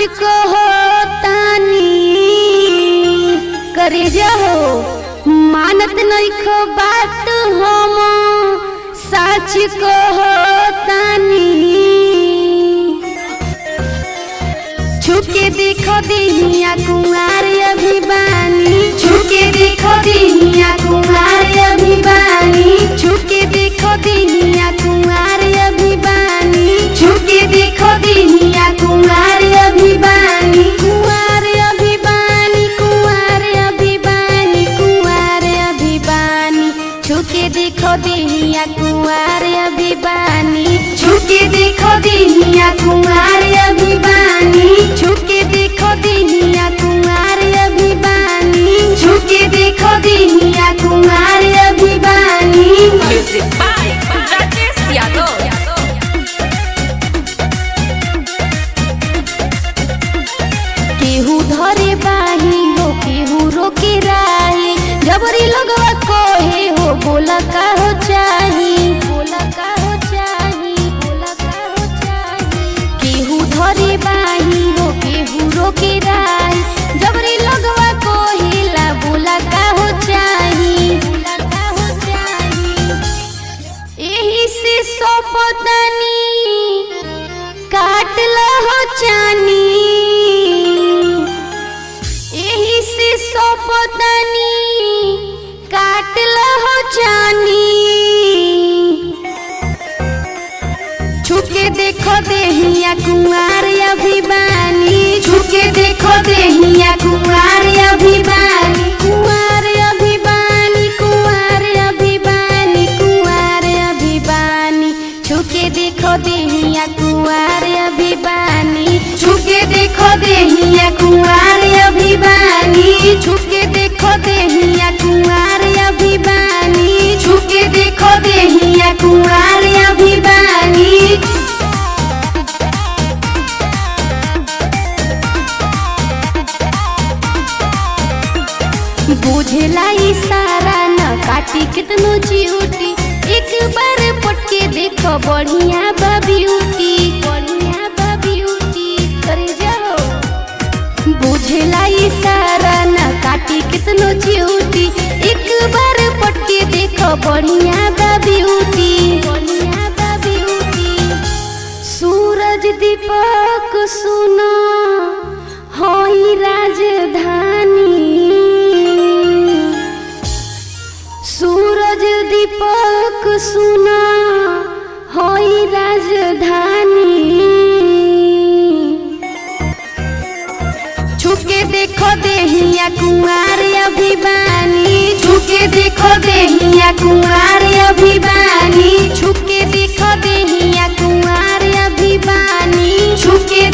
कहो तानी करे जाओ मानत नहीं खो बात हम सच कहो तानी छुके देखो दिनिया कुंवार अभिमानी छुके देखो दिनिया कुंवार अभिमानी छुके देखो दिनिया कुंवार अभिमानी छुके देखो दिनिया कुंवार अभिमानी कुंवार अभिमानी कुंवार अभिमानी कुंवार अभिमानी छुके देखो दिनिया कुंवार अभिमानी छुके देखो दिनिया कुंवार अभिमानी छुके देखो दिनिया कुंवार अभिमानी छुके देखो दिनिया कुंवार अभिमानी। Music by Rajesh Yadav. केहू धरे बाही हो केहू रोके राही जबरी लगवा कोहे हो बोला का हो चाही बोला का हो चाही बोला का हो चाही केहू धरे बाही हो केहू रोके राही जबरी लगवा कोहेला बोला का हो चाही बोला का हो चाही एही से सोपतनी काट लहो चानी एही से सोपतनी काट लहो चानी छुके देखो देहिया कुंवार अभिमानी छुके देखो देहिया कुंवार अभिमानी कुंवार अभिमानी कुंवार अभिमानी कुंवार अभिमानी छुके देखो देहिया कुंवार अभिमानी छुके देखो देहिया कुंवार अभिमानी छुके देखो देहिया कुंवार अभिमानी छुके देखो देहिया कुंवार अभिमानी। बुझला इशारा न काटी कितनो चिउटी एक बार पटके देखो बढ़िया बा ब्यूटी बढ़िया बा ब्यूटी करे जाओ बुझला इशारा न काटी कितनो चिउटी एक बार पटके देखो बढ़िया बा ब्यूटी बढ़िया बा ब्यूटी सूरज दीपक सुनो होई राजधानी सूरज दीपक सुना होई राजधानी छुके देखो देहिया कुंवार अभिमानी छुके देखो देहिया कुंवार अभिमानी छुके देखो देहिया कुंवार अभिमानी छुके